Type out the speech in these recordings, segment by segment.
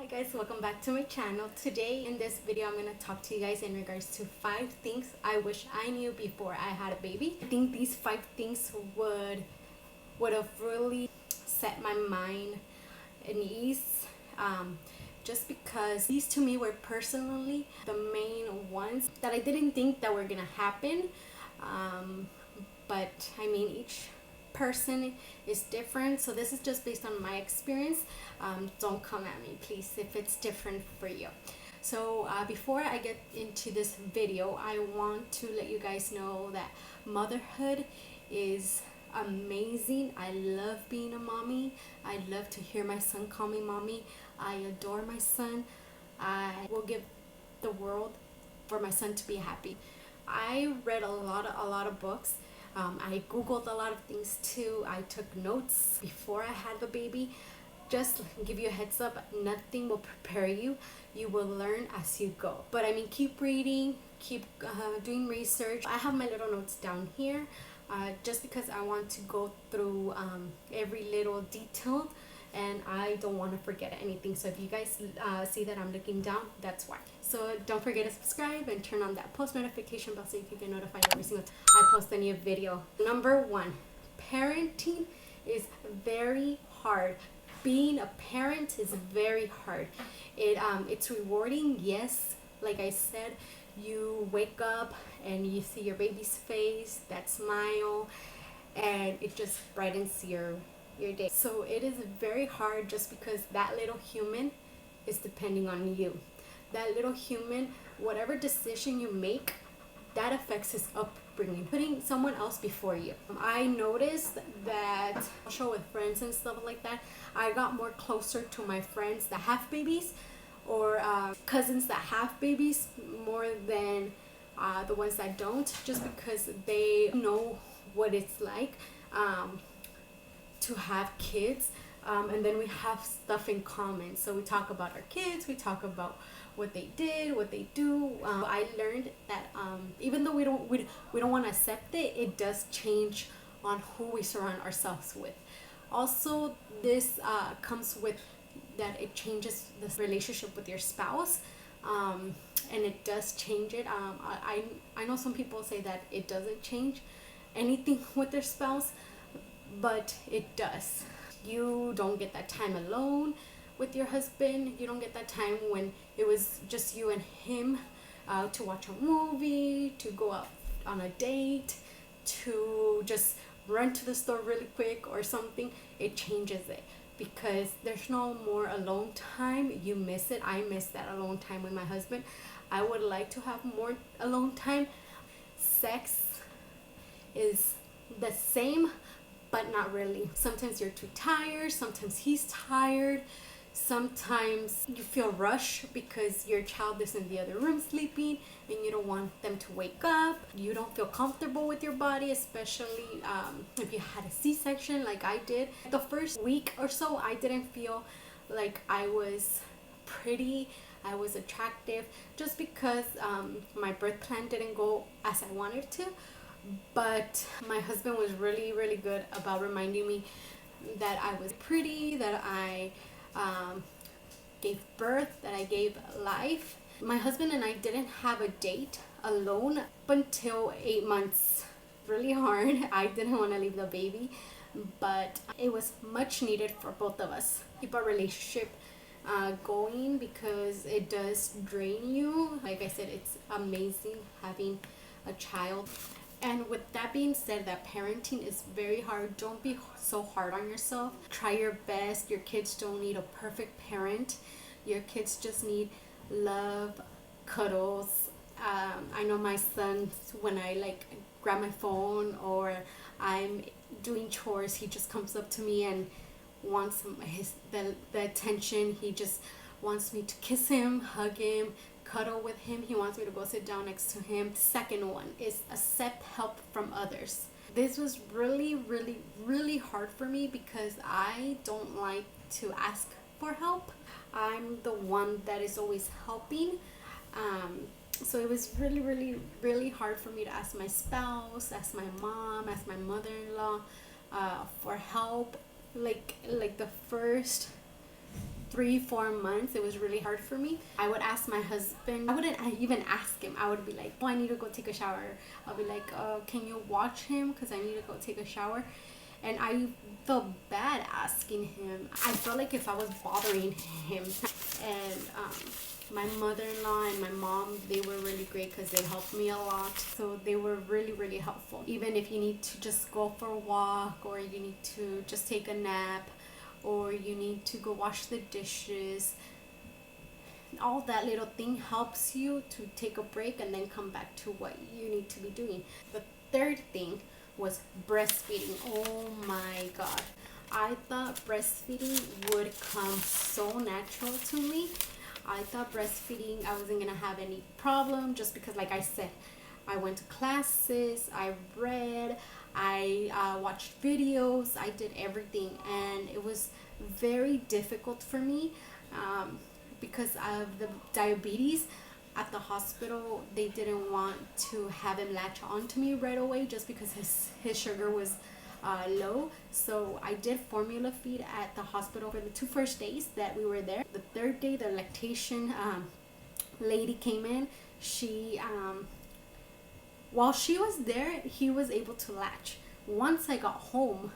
Hi guys, welcome back to my channel. Today in this video I'm going to talk to you guys in regards to 5 things I wish I knew before I had a baby. I think these 5 things would have really set my mind at ease, just because these to me were personally the main ones that I didn't think that were going to happen, but I mean each person is different, so this is just based on my experience. Don't come at me please if it's different for you. So before I get into this video, I want to let you guys know that motherhood is amazing. I love being a mommy. I love to hear my son call me mommy. I adore my son. I will give the world for my son to be happy. I read a lot of books. I googled a lot of things too. I took notes before I had the baby. Just give you a heads up, nothing will prepare you. You will learn as you go. But I mean, keep reading, keep doing research. I have my little notes down here, just because I want to go through every little detail, and I don't want to forget anything. So if you guys see that I'm looking down, that's why. So don't forget to subscribe and turn on that post notification bell so you can get notified every single time I post a new video. Number 1, parenting is very hard. Being a parent is very hard. It's rewarding, yes. Like I said, you wake up and you see your baby's face, that smile, and it just brightens your day. So it is very hard just because that little human is depending on you. That little human, whatever decision you make, that affects his upbringing, putting someone else before you. I noticed that show with friends and stuff like that, I got more closer to my friends that have babies, or cousins that have babies, more than the ones that don't, just because they know what it's like to have kids, and then we have stuff in common. So we talk about our kids, we talk about what they did, what they do. I learned that even though we don't want to accept it, it does change on who we surround ourselves with. Also, this comes with that it changes the relationship with your spouse, and it does change it. I know some people say that it doesn't change anything with their spouse, but it does. You don't get that time alone with your husband. You don't get that time when it was just you and him, to watch a movie, to go out on a date, to just run to the store really quick or something. It changes it because there's no more alone time. You miss it. I miss that alone time with my husband. I would like to have more alone time. Sex is the same, but not really. Sometimes you're too tired, sometimes he's tired, sometimes you feel rushed because your child is in the other room sleeping and you don't want them to wake up. You don't feel comfortable with your body, especially if you had a C-section like I did. The first week or so, I didn't feel like I was pretty, I was attractive, just because my birth plan didn't go as I wanted to. But my husband was really good about reminding me that I was pretty, that I gave birth, that I gave life. My husband and I didn't have a date alone up until 8 months. Really hard. I didn't want to leave the baby, but it was much needed for both of us. Keep our relationship going, because it does drain you. Like I said, it's amazing having a child. And with that being said, that parenting is very hard. Don't be so hard on yourself. Try your best. Your kids don't need a perfect parent. Your kids just need love, cuddles. I know my son, when I grab my phone or I'm doing chores, he just comes up to me and wants the attention. He just wants me to kiss him, hug him, cuddle with him. He wants me to go sit down next to him. Second one is accept help from others. This was really hard for me because I don't like to ask for help. I'm the one that is always helping. So it was really hard for me to ask my spouse, ask my mom, ask my mother-in-law for help. Like the first 3-4 months, it was really hard for me. I would ask my husband, I wouldn't even ask him. I would be like, oh, I need to go take a shower. I'll be like, can you watch him because I need to go take a shower. And I felt bad asking him. I felt like if I was bothering him. And my mother-in-law and my mom, they were really great because they helped me a lot. So they were really, really helpful. Even if you need to just go for a walk, or you need to just take a nap, or you need to go wash the dishes, all that little thing helps you to take a break and then come back to what you need to be doing. The third thing was breastfeeding. Oh my god, I thought breastfeeding would come so natural to me. I thought breastfeeding, I wasn't gonna have any problem, just because, like I said, I went to classes, I read, I watched videos, I did everything, and it was very difficult for me because of the diabetes. At the hospital, they didn't want to have him latch onto me right away, just because his sugar was low. So I did formula feed at the hospital for the 2 first days that we were there. The third day, the lactation lady came in. She while she was there, he was able to latch. Once I got home,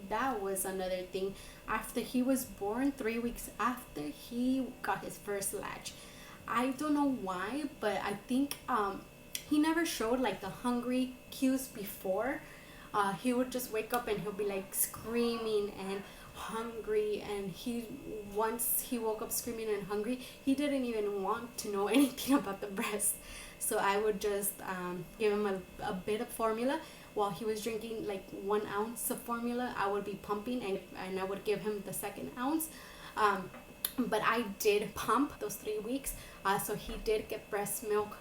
that was another thing. After he was born, 3 weeks after, he got his first latch. I don't know why, but I think he never showed like the hungry cues before. He would just wake up and he'll be like screaming and hungry, and once he woke up screaming and hungry, he didn't even want to know anything about the breast. So I would just give him a bit of formula. While he was drinking like 1 ounce of formula, I would be pumping, and I would give him the 2nd ounce. But I did pump those 3 weeks, so he did get breast milk,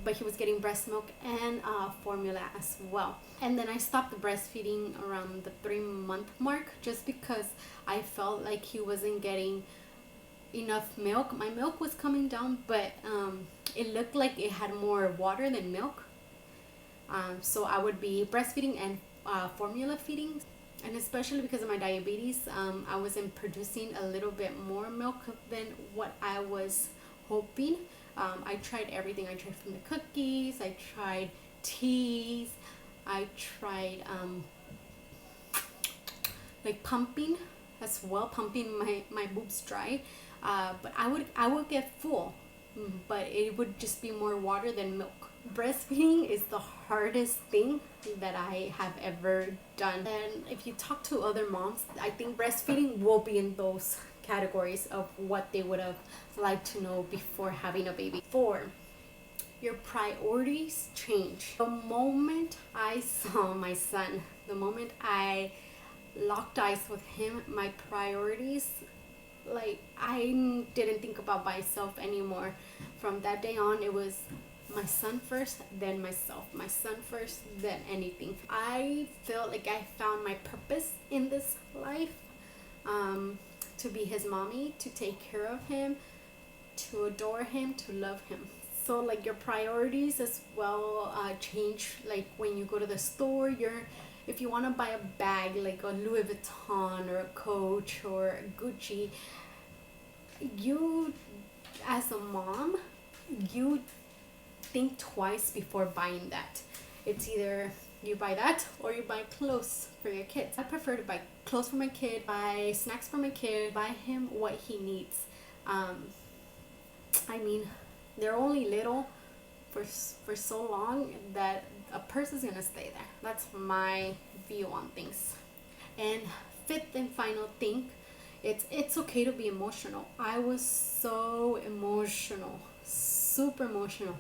but he was getting breast milk and formula as well. And then I stopped the breastfeeding around the 3-month mark, just because I felt like he wasn't getting enough milk. My milk was coming down, but it looked like it had more water than milk. So I would be breastfeeding and formula feeding. And especially because of my diabetes, I wasn't producing a little bit more milk than what I was hoping. I tried everything. I tried from the cookies, I tried teas, I tried like pumping as well, pumping my boobs dry. But I would get full, but it would just be more water than milk. Breastfeeding is the hardest thing that I have ever done. And if you talk to other moms, I think breastfeeding will be in those categories of what they would have liked to know before having a baby. 4, your priorities change. The moment I saw my son, the moment I locked eyes with him, my priorities, like, I didn't think about myself anymore. From that day on, it was my son first, then myself. My son first, then anything. I felt like I found my purpose in this life, to be his mommy, to take care of him, to adore him, to love him. So like your priorities as well change. Like when you go to the store, if you want to buy a bag like a Louis Vuitton or a Coach or a Gucci, you as a mom, you think twice before buying that. It's either you buy that or you buy clothes for your kids. I prefer to buy clothes for my kid, buy snacks for my kid, buy him what he needs. I mean, they're only little for so long that a purse is gonna stay there. That's my view on things. And 5th and final thing, it's okay to be emotional. I was so emotional, super emotional.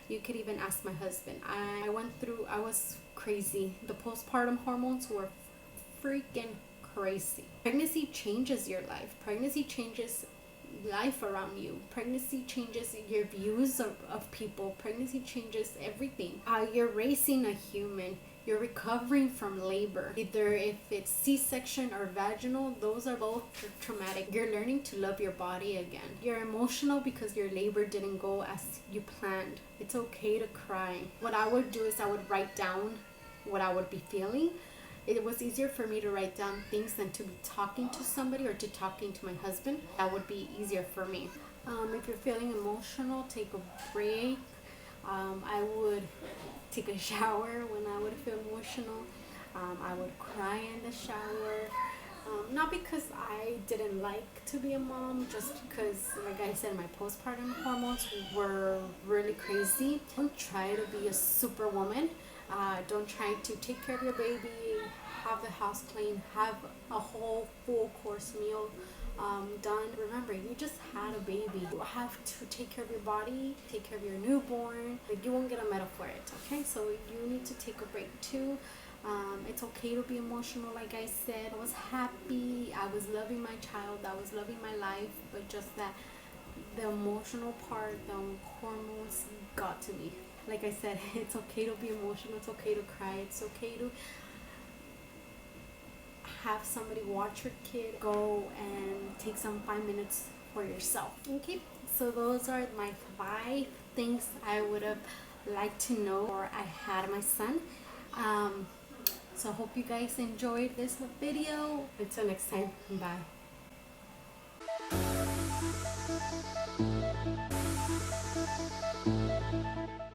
You could even ask my husband. I was crazy. The postpartum hormones were freaking crazy. Pregnancy changes your life. Pregnancy changes life around you. Pregnancy changes your views of people. Pregnancy changes everything. You're raising a human. You're recovering from labor. Either if it's C-section or vaginal, those are both traumatic. You're learning to love your body again. You're emotional because your labor didn't go as you planned. It's okay to cry. What I would do is I would write down what I would be feeling, it was easier for me to write down things than to be talking to somebody or to talking to my husband. That would be easier for me. If you're feeling emotional, take a break. I would take a shower when I would feel emotional. I would cry in the shower. Not because I didn't like to be a mom, just because, like I said, my postpartum hormones were really crazy. Don't try to be a superwoman. Don't try to take care of your baby, have the house clean, have a whole full course meal done. Remember, you just had a baby. You have to take care of your body, take care of your newborn. Like, you won't get a medal for it, okay? So you need to take a break too. It's okay to be emotional. Like I said, I was happy, I was loving my child, I was loving my life, but just that the emotional part, the hormones got to me. Like I said, it's okay to be emotional, it's okay to cry, it's okay to have somebody watch your kid. Go and take some 5 minutes for yourself. Okay, so those are my 5 things I would have liked to know or I had my son. So I hope you guys enjoyed this video. Until next time, bye.